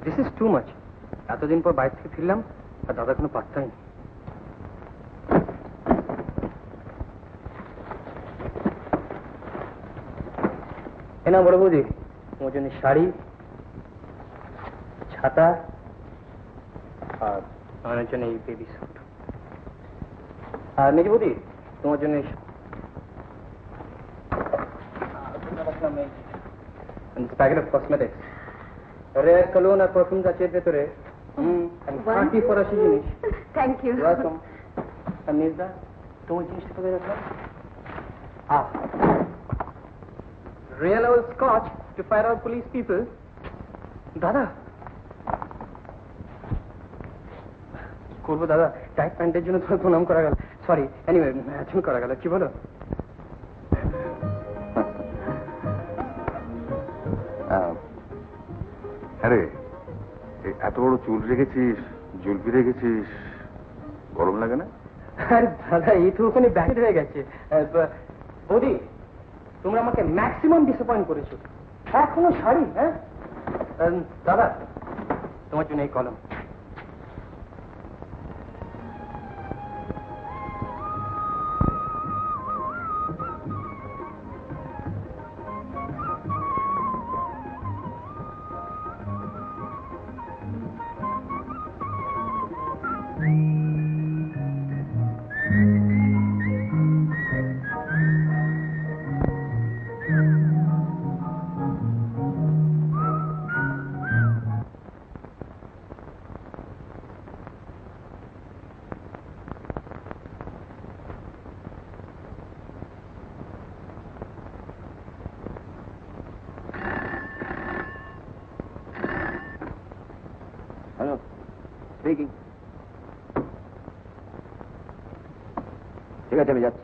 This is too much. এতদিন পর বাইরে থেকে ফিরলাম আর দাদা কোনো পাত্তাই নেই। না বড় বৌদি, তোমার জন্য শাড়ি, ছাতা আর আমার জন্য এই বেবি স্যুট। আর মেজ বৌদি তোমার জন্য packet of cosmetics, rare cologne আর পারফিউম আছে এর ভেতরে। খাঁটি ফরাসি জিনিস। Thank you. ওয়েলকাম। আর মেজদা তোমার জিনিসটা কোথায় রাখলাম? Real old scotch to fire out police people. দাদা করবো দাদা, টাইট প্যান্টের জন্য তোমার প্রণাম করা গেল। সরি, এনিওয়ে এখন করা গেল। কি বলো? আরে এত বড় চুল রেখেছিস, জুলপি রেখেছিস, গরম লাগে না? আরে দাদা এই তো ওখানে ব্যাকেট হয়ে গেছে। বৌদি তোমরা আমাকে ম্যাক্সিমাম ডিসঅ্যাপয়েন্ট করেছো। এখনো শাড়ি? হ্যাঁ দাদা তোমার জন্য এই কলম। ঠিক আছে, আমি যাচ্ছি।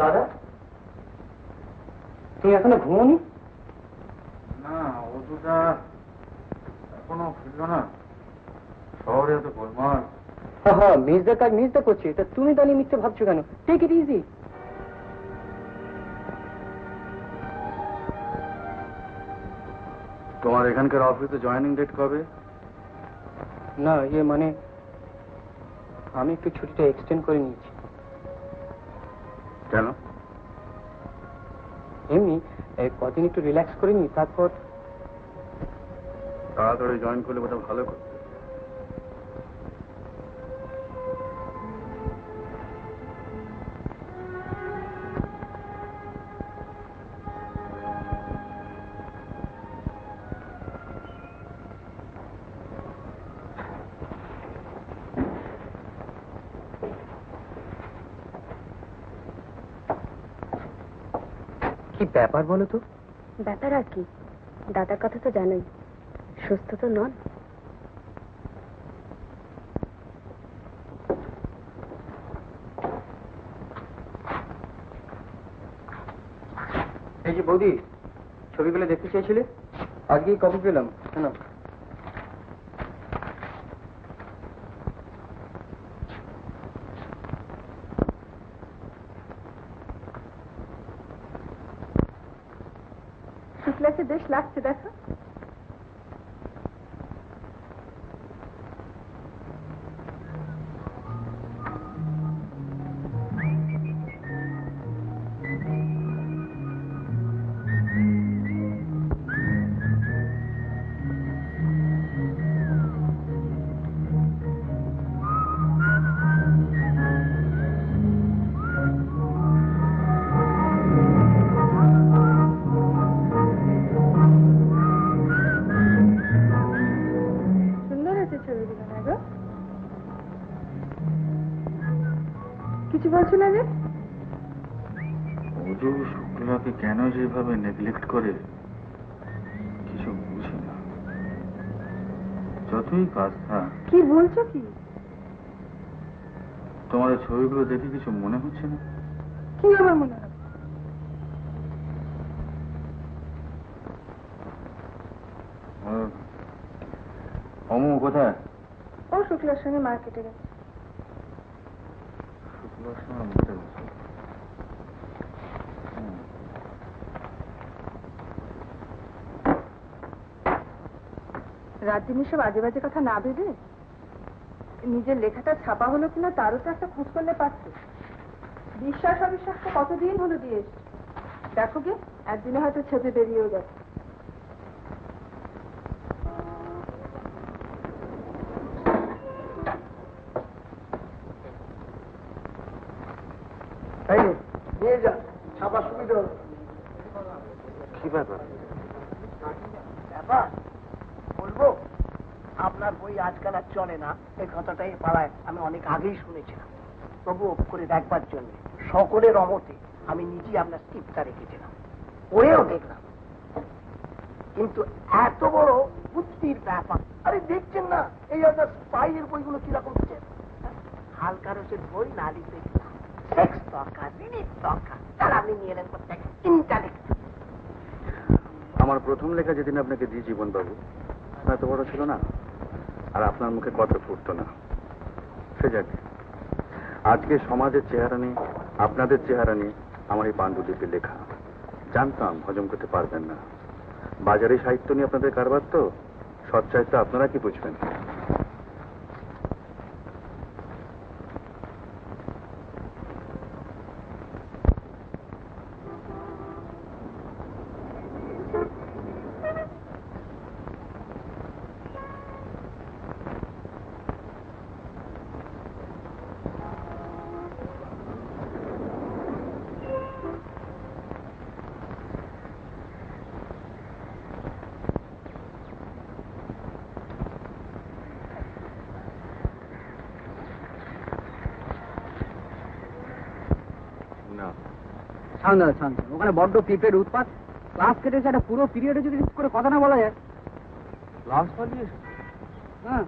দাদা তুমি এখনো ঘুমোনি? না, ওষুধটা এখনো ফিরল না। শহরে এত গোলমাল। হ্যাঁ, মির্জার কাজ মির্জা করছে, তা তুমি তা নিয়ে মিথ্যে ভাবছো কেন? Take it easy. তোমার এখানকার অফিসে জয়েনিং ডেট কবে? না ইয়ে মানে আমি একটু ছুটিটা এক্সটেন্ড করে নিয়েছি। কেন? এমনি কদিন একটু রিল্যাক্স করে নি, তারপর। তাড়াতাড়ি জয়েন করলে বোধহয় ভালো করতে। কি ব্যাপার বলো তো? ব্যাপার আর কি, দাদার কথা তো জানোই, সুস্থ তো নন। এই যে বৌদি, ছবিগুলো দেখতে চেয়েছিলে, আজকেই কপি পেলাম। শোনো, শুক্লাকে বেশ লাগছে দেখো। কিছু বলছো না যে? অজু শুক্লাকে কেন যেভাবে নেগলেক্ট করে কিছু বুঝি না। যতই কাজ থাক, কি বলছো কি? তোমাদের ছবিগুলো দেখে কিছু মনে হচ্ছে না? কি আমার মনে হয়? অমু কোথায়? ও শুক্লার সঙ্গে মার্কেটে গেছে। শুক্লার সঙ্গে মিটে গেছে। রাত দিন সব আজে বাজে কথা না ভেবে নিজের লেখাটা ছাপা হলো কিনা তারও তো একটা খোঁজ করলে পারতো। বিশ্বাস অবিশ্বাস তো কতদিন হলো দিয়ে এসছে। দেখো গে, একদিনে হয়তো ছেপে বেরিয়েও গেছে। নিয়ে যা, ছাপা সুবিধা হবে। কি ব্যাপার? ব্যাপার বলবো, আপনার বই আজকাল আর চলে না, এই কথাটা এই পাড়ায় আমি অনেক আগেই শুনেছিলাম। তবু ওপ করে দেখবার জন্য সকলের অমতে আমি নিজেই আপনার স্ক্রিপ্টটা রেখেছিলাম, পড়েও দেখলাম। কিন্তু এত বড় বুদ্ধির ব্যাপার, আরে দেখছেন না এই আপনার স্পাইয়ের বইগুলো কিরকম হচ্ছে। হালকা রসের বই না লিখতে সেক্স দরকার, রিলিফ দরকার, তার আপনি নিয়ে এলেন প্রত্যেক ইন্টালেক্ট। আমার প্রথম লেখা যেদিন আপনাকে দিই জীবন বাবু, এত বড় ছিল না, আর আপনার মুখে কথা ফুটতো না। সে যাক, আজকে সমাজের চেহারা নিয়ে, আপনাদের চেহারা নিয়ে আমার এই পাণ্ডুলিপির লেখা। জানতাম হজম করতে পারবেন না। বাজারে সাহিত্য নিয়ে আপনাদের কারবার তো, সৎ সাহিত্য আপনারা কি বুঝবেন? না, ওখানে বড্ড পিঁপড়ের উৎপাত। ক্লাস কেটেছে একটা পুরো পিরিয়ডে যদি করে কথা না বলা যায়। ক্লাস পালিয়ে হ্যাঁ,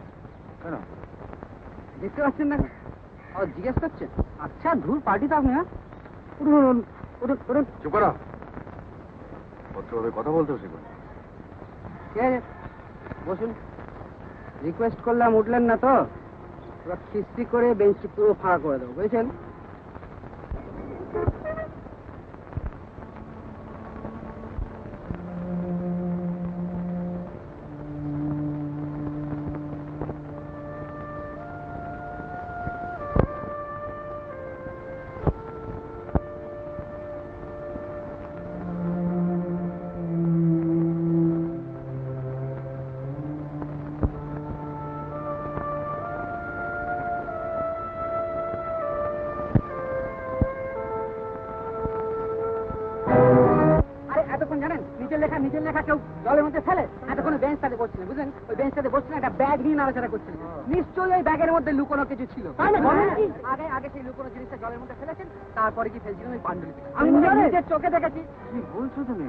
কেন? দেখতে পাচ্ছেন না? জিজ্ঞেস করছেন? আচ্ছা ধুর পার্টি তো আপনি। হ্যাঁ, উঠুন উঠুন উঠুন। চুপ করো, ভদ্রভাবে কথা বলতে শিখুন। ঠিক আছে, বসুন। রিকোয়েস্ট করলাম, উঠলেন না তো? এবার খিস্তি করে বেঞ্চটি পুরো ফাঁকা করে দেবো, বুঝেছেন? নিজের লেখা কেউ জলের মধ্যে ফেলে? এতক্ষণ বেঞ্চটাতে বসছিলেন, বুঝলেন? ওই বেঞ্চটাতে বসছিলেন, একটা ব্যাগ নিয়ে নাড়াচাড়া করছিলেন। নিশ্চয়ই ওই ব্যাগের মধ্যে লুকোনো কিছু ছিল। আগে সেই লুকোনো জিনিসটা জলের মধ্যে ফেলেছেন, তারপরে কি ফেলছিলেন ওই পাণ্ডুলিপি। আমি নিজের চোখে দেখেছি। কি বলছো তুমি?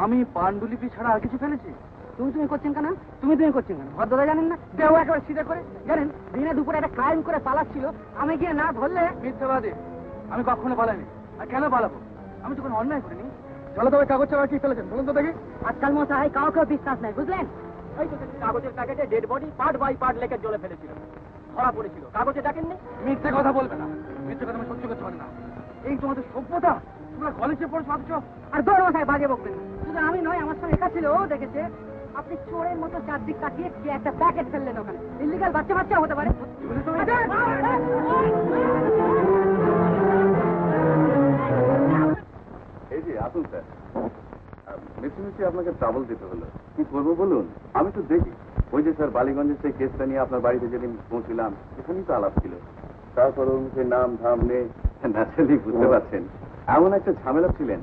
আমি পাণ্ডুলিপি ছাড়া আর কিছু ফেলেছি? তুমি করছেন কেন? তুমি করছেন কেন? ভদ্রতা জানেন না? দেহ একেবারে সিধে করে জানেন, দিনে দুপুরে একটা ক্রাইম করে পালাচ্ছিল, আমি গিয়ে না ধরলে। মিথ্যাবাদী, আমি কখনো পালাইনি। আর কেন পালাবো? আমি তো কোনো অন্যায় করিনি। চলো তবে কাগজ ছাড়া কি ফেলেছেন বলুন তো দেখি। আজকাল মশাই কাউকে বিশ্বাস নাই, বুঝলেন? ওই তো কাগজের প্যাকেটে dead body part by part লেখে জলে ফেলেছিল, ধরা পড়েছিল। কাগজে দেখেননি? মিথ্যে কথা বলবে না, মিথ্যে কথা আমি সহ্য করতে পারি না। এই তোমাদের সভ্যতা, তোমরা কলেজে পড়ছো অথচ। আর দৌড় মশাই বাজে বকবেন না। শুধু আমি নয়, আমার সঙ্গে একা ছিল, ও দেখেছে। আপনি চোরের মতো চারদিক কাটিয়ে কে একটা প্যাকেট ফেললেন ওখানে। ইলিগাল বাচ্চা হতে পারে। এই যে আসুন স্যার, মিছিমিছি আপনাকে ট্রাবল দিতে হলো। কি করবো বলুন? আমি তো দেখি ওই যে স্যার বালিগঞ্জের সেই কেসটা নিয়ে আপনার বাড়িতে যেদিন পৌঁছিলাম, এখানেই তো আলাপ ছিল। তারপর ওর মুখে নাম ধাম নেই, ন্যাচারালি বুঝতে পারছেন এমন একটা ঝামেলা ছিলেন।